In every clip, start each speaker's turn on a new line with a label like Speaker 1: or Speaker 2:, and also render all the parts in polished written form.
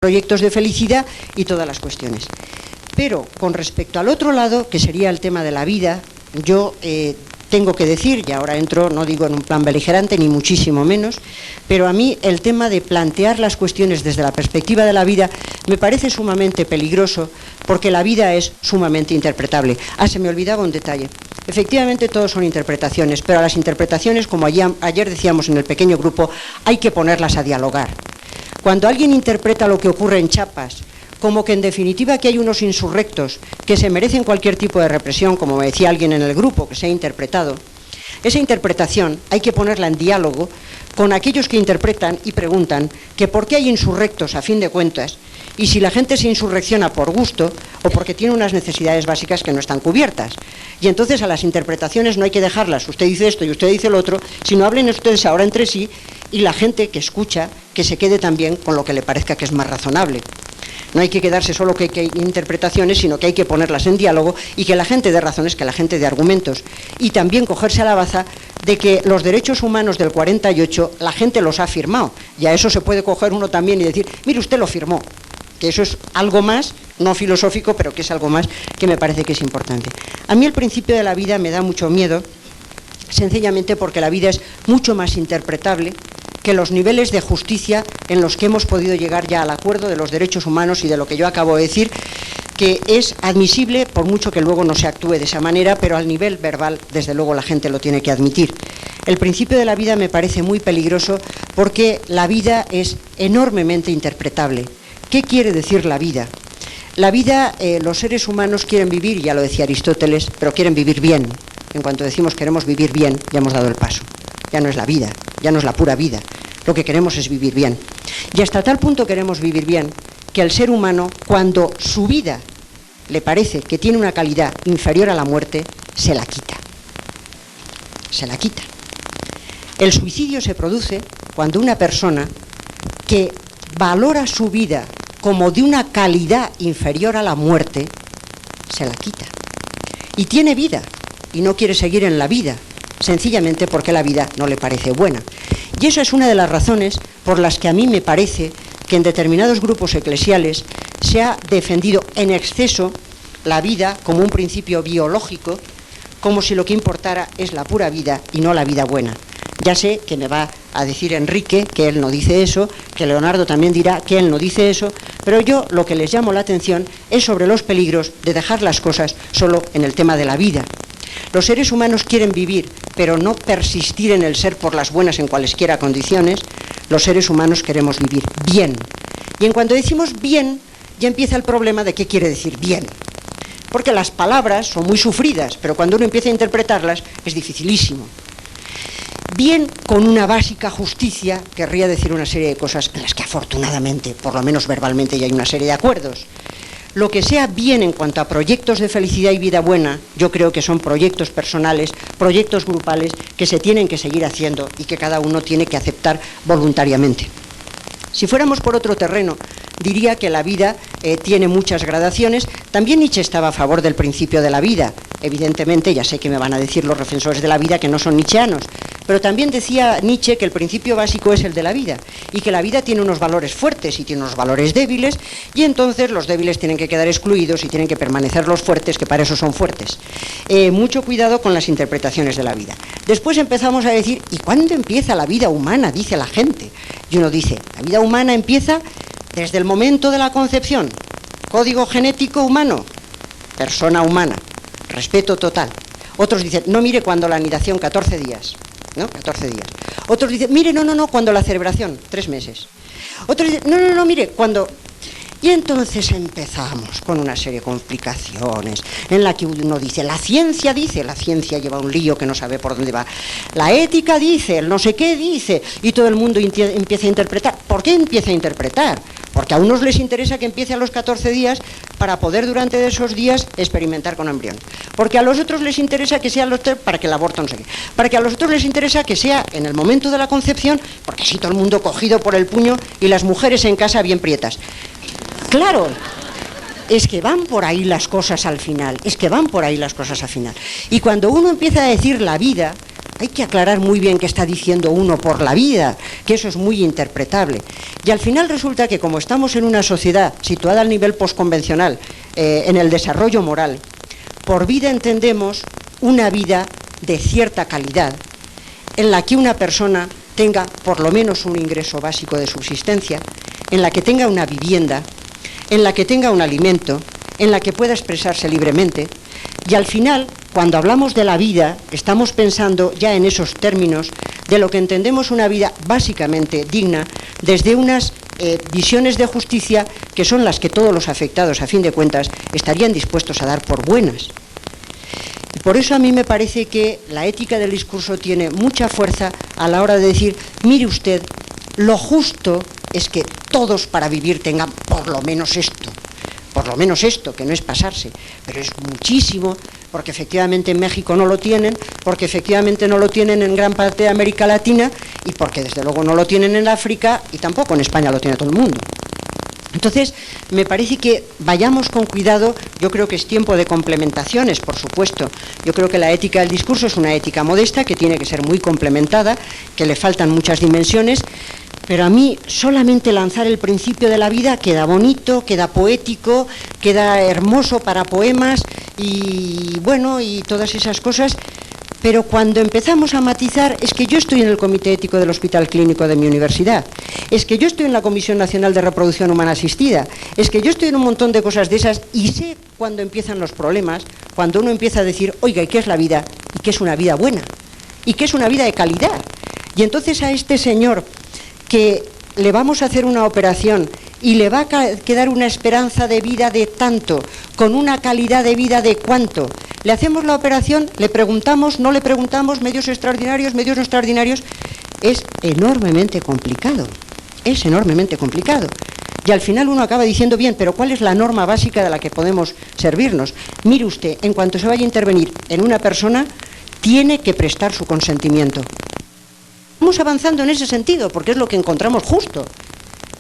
Speaker 1: proyectos de felicidad y todas las cuestiones. Pero con respecto al otro lado, que sería el tema de la vida, yo tengo que decir, y ahora entro, no digo en un plan beligerante, ni muchísimo menos, pero a mí el tema de plantear las cuestiones desde la perspectiva de la vida me parece sumamente peligroso, porque la vida es sumamente interpretable. Se me olvidaba un detalle. Efectivamente, todos son interpretaciones, pero a las interpretaciones, como ayer decíamos en el pequeño grupo, hay que ponerlas a dialogar. Cuando alguien interpreta lo que ocurre en Chiapas como que en definitiva que hay unos insurrectos que se merecen cualquier tipo de represión, como me decía alguien en el grupo que se ha interpretado, esa interpretación hay que ponerla en diálogo con aquellos que interpretan y preguntan que por qué hay insurrectos a fin de cuentas y si la gente se insurrecciona por gusto o porque tiene unas necesidades básicas que no están cubiertas. Y entonces a las interpretaciones no hay que dejarlas, usted dice esto y usted dice lo otro, sino hablen ustedes ahora entre sí y la gente que escucha que se quede también con lo que le parezca que es más razonable. No hay que quedarse solo que hay interpretaciones, sino que hay que ponerlas en diálogo y que la gente dé razones, que la gente dé argumentos. Y también cogerse a la baza de que los derechos humanos del 48 la gente los ha firmado. Y a eso se puede coger uno también y decir, mire, usted lo firmó. Que eso es algo más, no filosófico, pero que es algo más que me parece que es importante. A mí el principio de la vida me da mucho miedo, sencillamente porque la vida es mucho más interpretable que los niveles de justicia en los que hemos podido llegar ya al acuerdo de los derechos humanos y de lo que yo acabo de decir, que es admisible por mucho que luego no se actúe de esa manera, pero al nivel verbal, desde luego, la gente lo tiene que admitir. El principio de la vida me parece muy peligroso porque la vida es enormemente interpretable. ¿Qué quiere decir la vida? La vida, los seres humanos quieren vivir, ya lo decía Aristóteles, pero quieren vivir bien. En cuanto decimos queremos vivir bien, ya hemos dado el paso. Ya no es la vida, ya no es la pura vida. Lo que queremos es vivir bien. Y hasta tal punto queremos vivir bien que el ser humano, cuando su vida le parece que tiene una calidad inferior a la muerte, se la quita. Se la quita. El suicidio se produce cuando una persona que valora su vida como de una calidad inferior a la muerte, se la quita. Y tiene vida, y no quiere seguir en la vida, sencillamente porque la vida no le parece buena. Y eso es una de las razones por las que a mí me parece que en determinados grupos eclesiales se ha defendido en exceso la vida como un principio biológico, como si lo que importara es la pura vida y no la vida buena. Ya sé que me va a decir Enrique que él no dice eso, que Leonardo también dirá que él no dice eso, pero yo lo que les llamo la atención es sobre los peligros de dejar las cosas solo en el tema de la vida. Los seres humanos quieren vivir, pero no persistir en el ser por las buenas en cualesquiera condiciones. Los seres humanos queremos vivir bien. Y en cuanto decimos bien, ya empieza el problema de qué quiere decir bien. Porque las palabras son muy sufridas, pero cuando uno empieza a interpretarlas es dificilísimo. Bien con una básica justicia querría decir una serie de cosas en las que afortunadamente, por lo menos verbalmente, ya hay una serie de acuerdos. Lo que sea bien en cuanto a proyectos de felicidad y vida buena, yo creo que son proyectos personales, proyectos grupales que se tienen que seguir haciendo y que cada uno tiene que aceptar voluntariamente. Si fuéramos por otro terreno, diría que la vida tiene muchas gradaciones. También Nietzsche estaba a favor del principio de la vida. Evidentemente, ya sé que me van a decir los defensores de la vida que no son nietzscheanos, pero también decía Nietzsche que el principio básico es el de la vida y que la vida tiene unos valores fuertes y tiene unos valores débiles, y entonces los débiles tienen que quedar excluidos y tienen que permanecer los fuertes, que para eso son fuertes. Mucho cuidado con las interpretaciones de la vida. Después empezamos a decir, ¿y cuándo empieza la vida humana?, dice la gente. Y uno dice, la vida humana empieza desde el momento de la concepción. Código genético humano, persona humana, respeto total. Otros dicen, no, mire, cuando la anidación, 14 días. ¿No? 14 días. Otros dicen, mire, no, cuando la celebración, 3 meses. Otros dicen, no, mire, cuando... Y entonces empezamos con una serie de complicaciones en la que uno dice, la ciencia lleva un lío que no sabe por dónde va. La ética dice, el no sé qué dice, y todo el mundo empieza a interpretar. ¿Por qué empieza a interpretar? Porque a unos les interesa que empiece a los 14 días para poder durante esos días experimentar con embrión. Porque a los otros les interesa que sea para que el aborto no se quede. Para que a los otros les interesa que sea en el momento de la concepción, porque así todo el mundo cogido por el puño y las mujeres en casa bien prietas. Claro, es que van por ahí las cosas al final, Y cuando uno empieza a decir la vida, hay que aclarar muy bien qué está diciendo uno por la vida, que eso es muy interpretable. Y al final resulta que como estamos en una sociedad situada al nivel postconvencional, en el desarrollo moral, por vida entendemos una vida de cierta calidad, en la que una persona tenga por lo menos un ingreso básico de subsistencia, en la que tenga una vivienda, en la que tenga un alimento, en la que pueda expresarse libremente. Y al final, cuando hablamos de la vida, estamos pensando ya en esos términos de lo que entendemos una vida básicamente digna, desde unas visiones de justicia que son las que todos los afectados, a fin de cuentas, estarían dispuestos a dar por buenas. Y por eso a mí me parece que la ética del discurso tiene mucha fuerza a la hora de decir, mire usted, lo justo es que todos para vivir tengan por lo menos esto, que no es pasarse, pero es muchísimo, porque efectivamente en México no lo tienen, porque efectivamente no lo tienen en gran parte de América Latina y porque desde luego no lo tienen en África y tampoco en España lo tiene todo el mundo. Entonces, me parece que vayamos con cuidado. Yo creo que es tiempo de complementaciones, por supuesto. Yo creo que la ética del discurso es una ética modesta que tiene que ser muy complementada, que le faltan muchas dimensiones, pero a mí solamente lanzar el principio de la vida queda bonito, queda poético, queda hermoso para poemas y bueno, y todas esas cosas. Pero cuando empezamos a matizar, es que yo estoy en el Comité Ético del Hospital Clínico de mi universidad, es que yo estoy en la Comisión Nacional de Reproducción Humana Asistida, es que yo estoy en un montón de cosas de esas y sé cuando empiezan los problemas, cuando uno empieza a decir, oiga, ¿y qué es la vida? ¿Y qué es una vida buena? ¿Y qué es una vida de calidad? Y entonces a este señor que le vamos a hacer una operación y le va a quedar una esperanza de vida de tanto, con una calidad de vida de cuánto. Le hacemos la operación, le preguntamos, no le preguntamos, medios extraordinarios, medios no extraordinarios. Es enormemente complicado, es enormemente complicado. Y al final uno acaba diciendo, bien, pero ¿cuál es la norma básica de la que podemos servirnos? Mire usted, en cuanto se vaya a intervenir en una persona, tiene que prestar su consentimiento. Vamos avanzando en ese sentido, porque es lo que encontramos justo.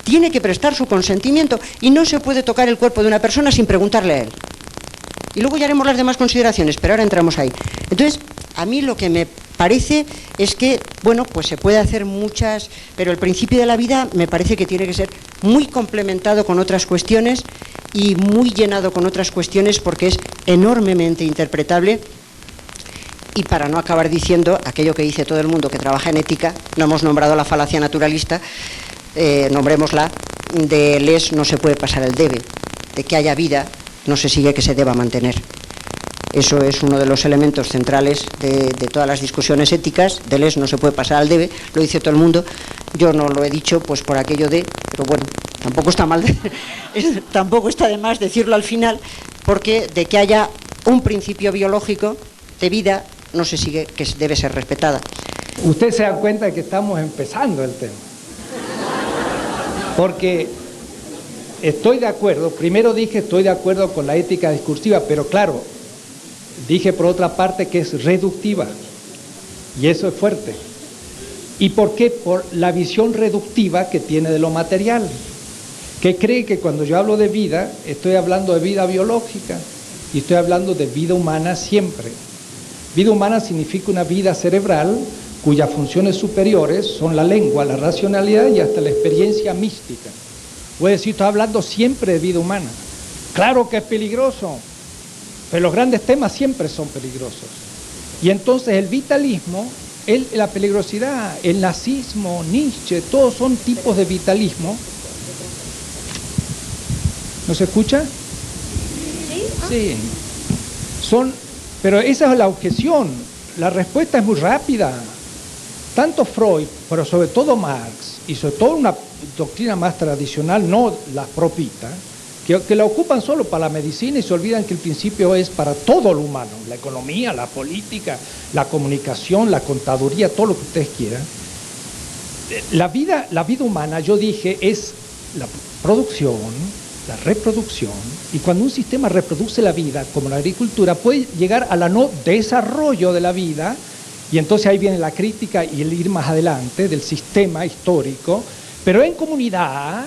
Speaker 1: Tiene que prestar su consentimiento y no se puede tocar el cuerpo de una persona sin preguntarle a él. Y luego ya haremos las demás consideraciones, pero ahora entramos ahí. Entonces, a mí lo que me parece es que, bueno, pues se puede hacer muchas, pero el principio de la vida me parece que tiene que ser muy complementado con otras cuestiones y muy llenado con otras cuestiones porque es enormemente interpretable. Y para no acabar diciendo aquello que dice todo el mundo que trabaja en ética, no hemos nombrado la falacia naturalista, nombrémosla, de les no se puede pasar el debe, de que haya vida no se sigue que se deba mantener. Eso es uno de los elementos centrales de todas las discusiones éticas. De les no se puede pasar al debe, lo dice todo el mundo. Yo no lo he dicho pues por aquello de, pero bueno, tampoco está mal, tampoco está de más decirlo al final, porque de que haya un principio biológico de vida no se sigue que debe ser respetada.
Speaker 2: Usted se da cuenta de que estamos empezando el tema. Porque estoy de acuerdo, primero dije estoy de acuerdo con la ética discursiva, pero claro, dije por otra parte que es reductiva, y eso es fuerte. ¿Y por qué? Por la visión reductiva que tiene de lo material, que cree que cuando yo hablo de vida, estoy hablando de vida biológica, y estoy hablando de vida humana siempre. Vida humana significa una vida cerebral cuyas funciones superiores son la lengua, la racionalidad y hasta la experiencia mística. Voy a decir, estoy hablando siempre de vida humana. Claro que es peligroso, pero los grandes temas siempre son peligrosos. Y entonces el vitalismo, la peligrosidad, el nazismo, Nietzsche, todos son tipos de vitalismo. ¿No se escucha? Sí. Pero esa es la objeción. La respuesta es muy rápida. Tanto Freud, pero sobre todo Marx, y sobre todo una doctrina más tradicional, no la propita, que la ocupan solo para la medicina y se olvidan que el principio es para todo lo humano, la economía, la política, la comunicación, la contaduría, todo lo que ustedes quieran. La vida humana, yo dije, es la producción, la reproducción, y cuando un sistema reproduce la vida, como la agricultura, puede llegar a la no desarrollo de la vida. Y entonces ahí viene la crítica y el ir más adelante del sistema histórico, pero en comunidad,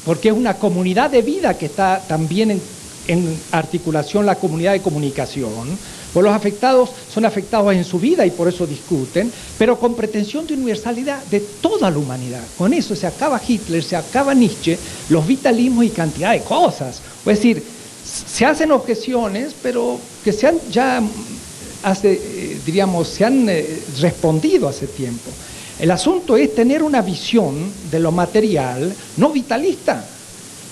Speaker 2: porque es una comunidad de vida que está también en articulación la comunidad de comunicación, pues los afectados son afectados en su vida y por eso discuten, pero con pretensión de universalidad de toda la humanidad. Con eso se acaba Hitler, se acaba Nietzsche, los vitalismos y cantidad de cosas. Es decir, se hacen objeciones, pero que se han ya, se han respondido hace tiempo. El asunto es tener una visión de lo material no vitalista,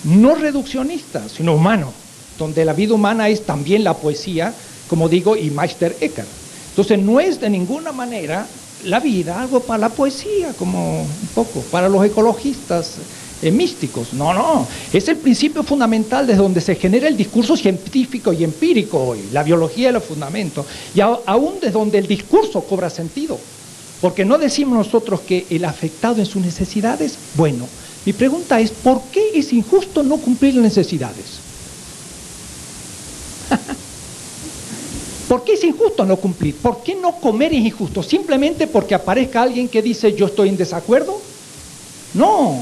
Speaker 2: no reduccionista, sino humano, donde la vida humana es también la poesía, como digo, y Meister Eckhart. Entonces no es de ninguna manera la vida algo para la poesía, como un poco, para los ecologistas místicos. No, es el principio fundamental desde donde se genera el discurso científico y empírico hoy, la biología de los fundamentos, y aún desde donde el discurso cobra sentido. Porque no decimos nosotros que el afectado en sus necesidades, bueno, mi pregunta es, ¿por qué es injusto no cumplir las necesidades? ¿Por qué es injusto no cumplir? ¿Por qué no comer es injusto? ¿Simplemente porque aparezca alguien que dice yo estoy en desacuerdo? No.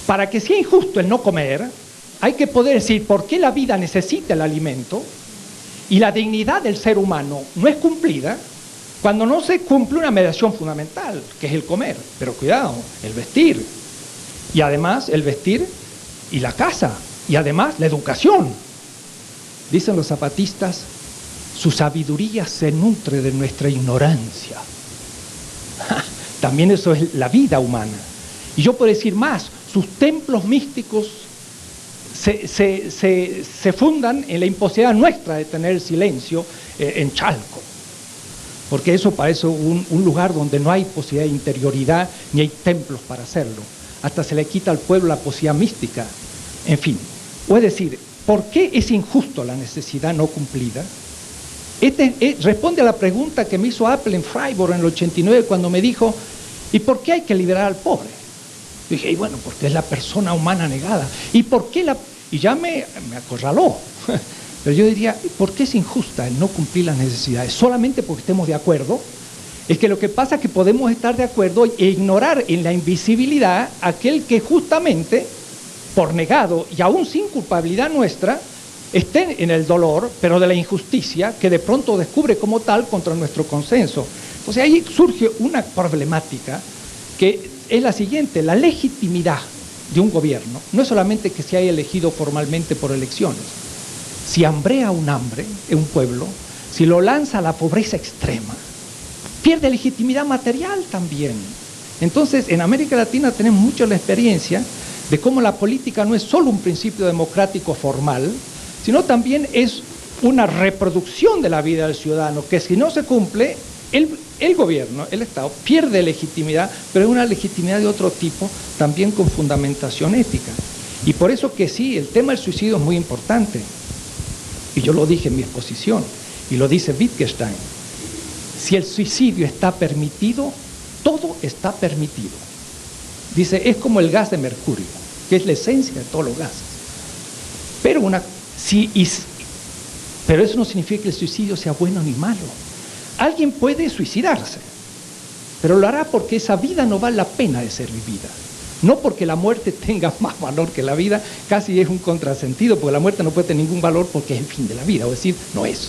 Speaker 2: Para que sea injusto el no comer, hay que poder decir por qué la vida necesita el alimento y la dignidad del ser humano no es cumplida cuando no se cumple una mediación fundamental, que es el comer. Pero cuidado, el vestir. Y además el vestir y la casa. Y además la educación. Dicen los zapatistas, su sabiduría se nutre de nuestra ignorancia. También eso es la vida humana. Y yo puedo decir más, sus templos místicos se fundan en la imposibilidad nuestra de tener silencio en Chalco. Porque eso parece un lugar donde no hay posibilidad de interioridad ni hay templos para hacerlo. Hasta se le quita al pueblo la posibilidad mística. En fin, es decir, ¿por qué es injusto la necesidad no cumplida? Responde a la pregunta que me hizo Apple en Freiburg en el 89 cuando me dijo, ¿y por qué hay que liberar al pobre? Yo dije, y bueno, porque es la persona humana negada. ¿Y por qué y ya me acorraló. Pero yo diría, ¿por qué es injusta el no cumplir las necesidades? ¿Solamente porque estemos de acuerdo? Es que lo que pasa es que podemos estar de acuerdo e ignorar en la invisibilidad aquel que justamente, por negado y aún sin culpabilidad nuestra, esté en el dolor, pero de la injusticia, que de pronto descubre como tal contra nuestro consenso. Entonces ahí surge una problemática que es la siguiente: la legitimidad de un gobierno no es solamente que se haya elegido formalmente por elecciones. Si hambrea un hambre en un pueblo, si lo lanza a la pobreza extrema, pierde legitimidad material también. Entonces, en América Latina tenemos mucho la experiencia de cómo la política no es solo un principio democrático formal, sino también es una reproducción de la vida del ciudadano, que si no se cumple, el gobierno, el Estado, pierde legitimidad, pero es una legitimidad de otro tipo, también con fundamentación ética. Y por eso que sí, el tema del suicidio es muy importante. Y yo lo dije en mi exposición, y lo dice Wittgenstein. Si el suicidio está permitido, todo está permitido. Dice, es como el gas de mercurio, que es la esencia de todos los gases. Pero eso no significa que el suicidio sea bueno ni malo. Alguien puede suicidarse, pero lo hará porque esa vida no vale la pena de ser vivida. No porque la muerte tenga más valor que la vida, casi es un contrasentido, porque la muerte no puede tener ningún valor porque es el fin de la vida, es decir, no es.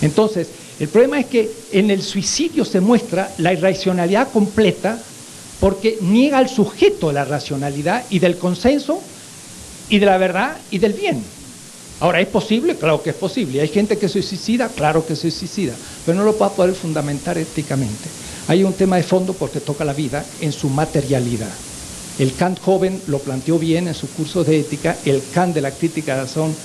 Speaker 2: Entonces, el problema es que en el suicidio se muestra la irracionalidad completa porque niega al sujeto de la racionalidad y del consenso y de la verdad y del bien. Ahora, ¿es posible? Claro que es posible. ¿Hay gente que se suicida? Claro que se suicida, pero no lo va a poder fundamentar éticamente. Hay un tema de fondo porque toca la vida en su materialidad. El Kant joven lo planteó bien en su curso de ética, el Kant de la crítica de la razón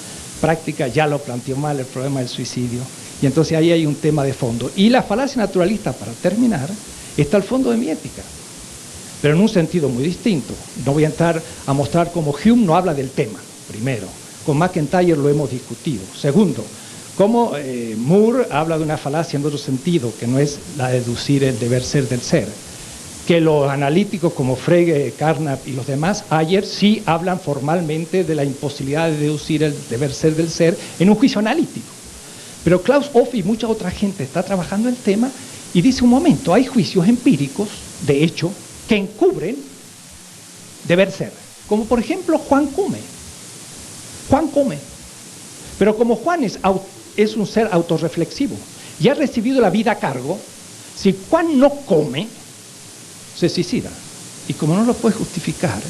Speaker 2: práctica ya lo planteó mal, el problema del suicidio. Y entonces ahí hay un tema de fondo. Y la falacia naturalista, para terminar, está al fondo de mi ética, pero en un sentido muy distinto. No voy a entrar a mostrar cómo Hume no habla del tema, primero. Con McIntyre lo hemos discutido. Segundo, cómo Moore habla de una falacia en otro sentido, que no es la de deducir el deber ser del ser. Que los analíticos como Frege, Carnap y los demás, ayer sí hablan formalmente de la imposibilidad de deducir el deber ser del ser en un juicio analítico. Pero Klaus Hoff y mucha otra gente está trabajando el tema y dice, un momento, hay juicios empíricos, de hecho, que encubren deber ser. Como por ejemplo Juan come. Juan come. Pero como Juan es un ser autorreflexivo y ha recibido la vida a cargo, si Juan no come, se suicida. Y como no lo puede justificar,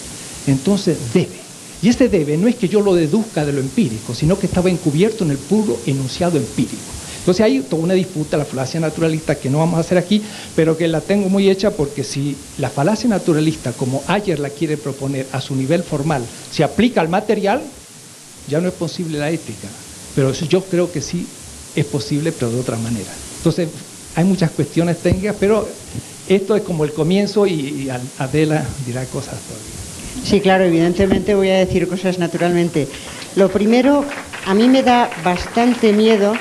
Speaker 2: entonces debe. Y ese debe no es que yo lo deduzca de lo empírico, sino que estaba encubierto en el puro enunciado empírico. Entonces hay toda una disputa, la falacia naturalista, que no vamos a hacer aquí, pero que la tengo muy hecha porque si la falacia naturalista, como Ayer la quiere proponer a su nivel formal, se aplica al material, ya no es posible la ética. Pero yo creo que sí es posible, pero de otra manera. Entonces hay muchas cuestiones técnicas, pero esto es como el comienzo y Adela dirá cosas todavía.
Speaker 1: Sí, claro, evidentemente voy a decir cosas naturalmente. Lo primero, a mí me da bastante miedo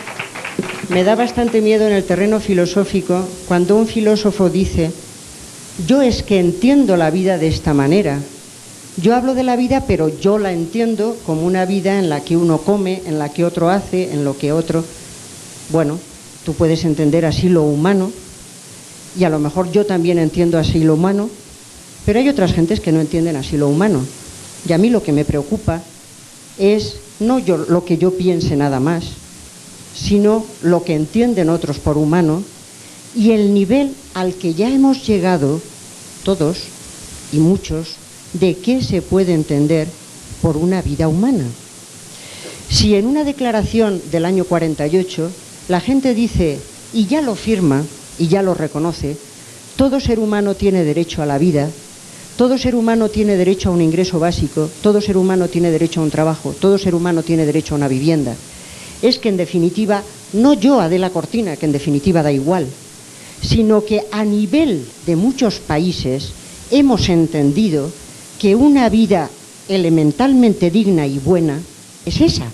Speaker 1: en el terreno filosófico cuando un filósofo dice: yo es que entiendo la vida de esta manera. Yo hablo de la vida, pero yo la entiendo como una vida en la que uno come, en la que otro hace, en lo que otro... Bueno, tú puedes entender así lo humano, y a lo mejor yo también entiendo así lo humano, pero hay otras gentes que no entienden así lo humano. Y a mí lo que me preocupa es no lo que yo piense nada más, sino lo que entienden otros por humano y el nivel al que ya hemos llegado todos y muchos de qué se puede entender por una vida humana. Si en una declaración del año 48 la gente dice, y ya lo firma y ya lo reconoce, todo ser humano tiene derecho a la vida, todo ser humano tiene derecho a un ingreso básico, todo ser humano tiene derecho a un trabajo, todo ser humano tiene derecho a una vivienda, es que en definitiva, no yo, Adela Cortina, que en definitiva da igual, sino que a nivel de muchos países hemos entendido que una vida elementalmente digna y buena es esa.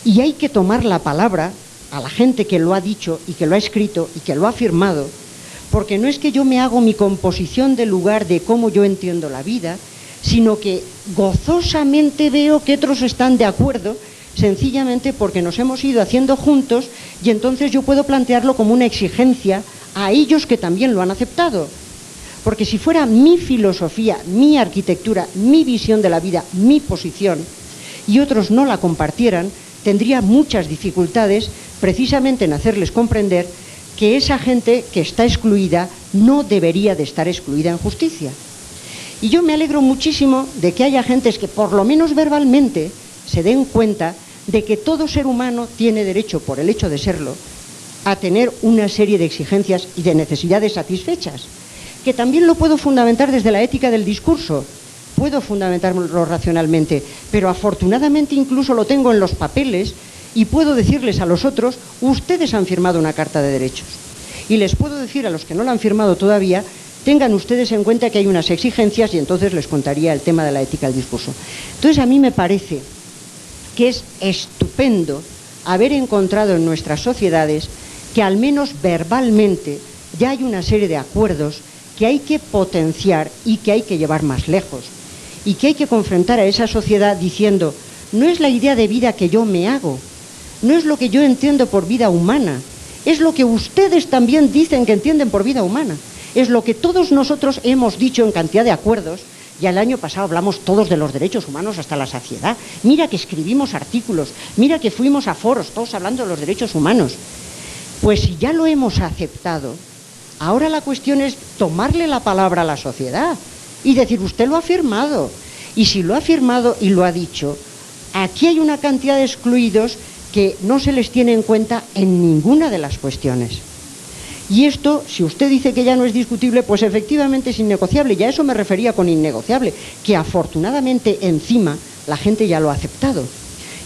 Speaker 1: Y hay que tomar la palabra a la gente que lo ha dicho y que lo ha escrito y que lo ha firmado, porque no es que yo me hago mi composición del lugar de cómo yo entiendo la vida, sino que gozosamente veo que otros están de acuerdo, sencillamente porque nos hemos ido haciendo juntos, y entonces yo puedo plantearlo como una exigencia a ellos que también lo han aceptado. Porque si fuera mi filosofía, mi arquitectura, mi visión de la vida, mi posición, y otros no la compartieran, tendría muchas dificultades precisamente en hacerles comprender que esa gente que está excluida no debería de estar excluida en justicia. Y yo me alegro muchísimo de que haya gentes que por lo menos verbalmente se den cuenta de que todo ser humano tiene derecho, por el hecho de serlo, a tener una serie de exigencias y de necesidades satisfechas, que también lo puedo fundamentar desde la ética del discurso, puedo fundamentarlo racionalmente, pero afortunadamente incluso lo tengo en los papeles y puedo decirles a los otros, ustedes han firmado una carta de derechos. Y les puedo decir a los que no la han firmado todavía, tengan ustedes en cuenta que hay unas exigencias, y entonces les contaría el tema de la ética del discurso. Entonces a mí me parece que es estupendo haber encontrado en nuestras sociedades que al menos verbalmente ya hay una serie de acuerdos que hay que potenciar y que hay que llevar más lejos, y que hay que confrontar a esa sociedad diciendo, no es la idea de vida que yo me hago, no es lo que yo entiendo por vida humana, es lo que ustedes también dicen que entienden por vida humana, es lo que todos nosotros hemos dicho en cantidad de acuerdos. Ya el año pasado hablamos todos de los derechos humanos hasta la saciedad, mira que escribimos artículos, mira que fuimos a foros todos hablando de los derechos humanos. Pues si ya lo hemos aceptado, ahora la cuestión es tomarle la palabra a la sociedad y decir, usted lo ha firmado, y si lo ha firmado y lo ha dicho, aquí hay una cantidad de excluidos que no se les tiene en cuenta en ninguna de las cuestiones. Y esto, si usted dice que ya no es discutible, pues efectivamente es innegociable, y a eso me refería con innegociable, que afortunadamente encima la gente ya lo ha aceptado.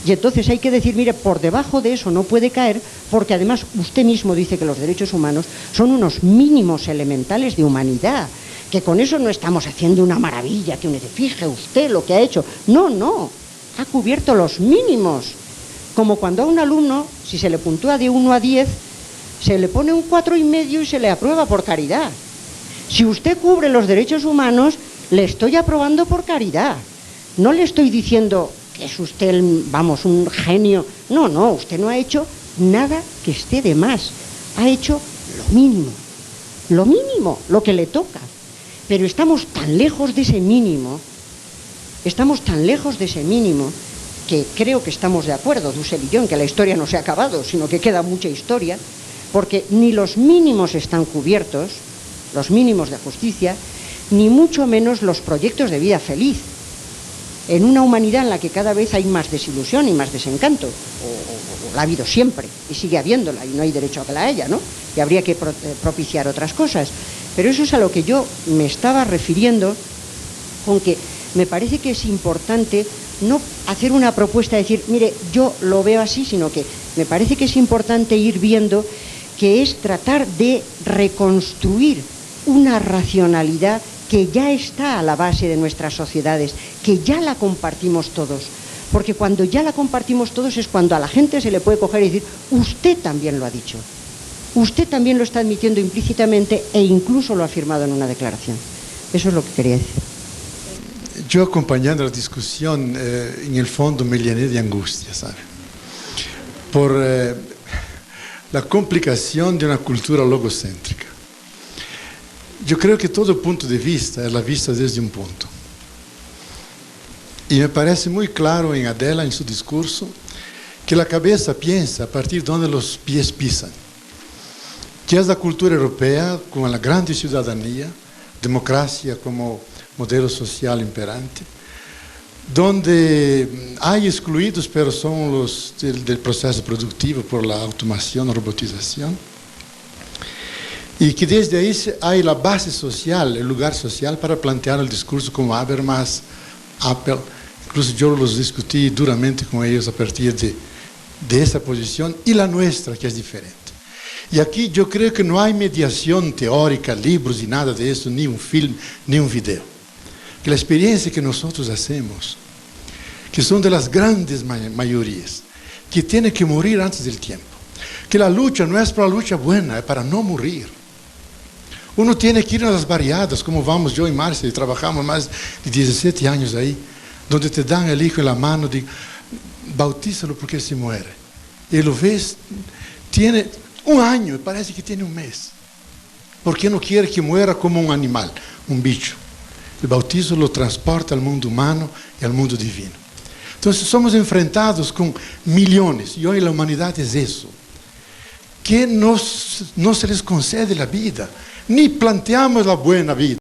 Speaker 1: Y entonces hay que decir, mire, por debajo de eso no puede caer, porque además usted mismo dice que los derechos humanos son unos mínimos elementales de humanidad, que con eso no estamos haciendo una maravilla, que uno dice, fije usted lo que ha hecho. No, no, ha cubierto los mínimos. Como cuando a un alumno, si se le puntúa de 1 a 10, se le pone un 4,5 y se le aprueba por caridad. Si usted cubre los derechos humanos, le estoy aprobando por caridad. No le estoy diciendo que es usted, vamos, un genio. No, no, usted no ha hecho nada que esté de más. Ha hecho lo mínimo, lo que le toca. Pero estamos tan lejos de ese mínimo, que creo que estamos de acuerdo, Dussel y yo, en que la historia no se ha acabado, sino que queda mucha historia, porque ni los mínimos están cubiertos, los mínimos de justicia, ni mucho menos los proyectos de vida feliz, en una humanidad en la que cada vez hay más desilusión y más desencanto, o la ha habido siempre, y sigue habiéndola, y no hay derecho a que la haya, ¿no? Y habría que propiciar otras cosas. Pero eso es a lo que yo me estaba refiriendo, con que me parece que es importante no hacer una propuesta de decir, mire, yo lo veo así, sino que me parece que es importante ir viendo que es tratar de reconstruir una racionalidad que ya está a la base de nuestras sociedades, que ya la compartimos todos. Porque cuando ya la compartimos todos es cuando a la gente se le puede coger y decir, usted también lo ha dicho, usted también lo está admitiendo implícitamente e incluso lo ha afirmado en una declaración. Eso es lo que quería decir.
Speaker 3: Yo acompañando la discusión, en el fondo me llené de angustia, ¿sabe? Por la complicación de una cultura logocéntrica. Yo creo que todo punto de vista es la vista desde un punto. Y me parece muy claro en Adela, en su discurso, que la cabeza piensa a partir de donde los pies pisan. Que es la cultura europea con la grande ciudadanía, democracia como modelo social imperante, donde hay excluidos, pero son los del proceso productivo por la automación, la robotización, y que desde ahí hay la base social, el lugar social para plantear el discurso como Habermas, Apple. Incluso yo los discutí duramente con ellos a partir de esa posición y la nuestra, que es diferente. Y aquí yo creo que no hay mediación teórica, libros y nada de eso, ni un film, ni un video. Que la experiencia que nosotros hacemos, que son de las grandes mayorías, que tienen que morir antes del tiempo, que la lucha no es para la lucha buena, es para no morir. Uno tiene que ir a las barriadas, como vamos yo y Marcia, y trabajamos más de 17 años ahí, donde te dan el hijo en la mano, de bautízalo porque se muere. Y lo ves, tiene un año, parece que tiene un mes, porque no quiere que muera como un animal, un bicho. El bautismo lo transporta al mundo humano y al mundo divino. Entonces somos enfrentados con millones, y hoy la humanidad es eso, que no se les concede la vida, ni planteamos la buena vida.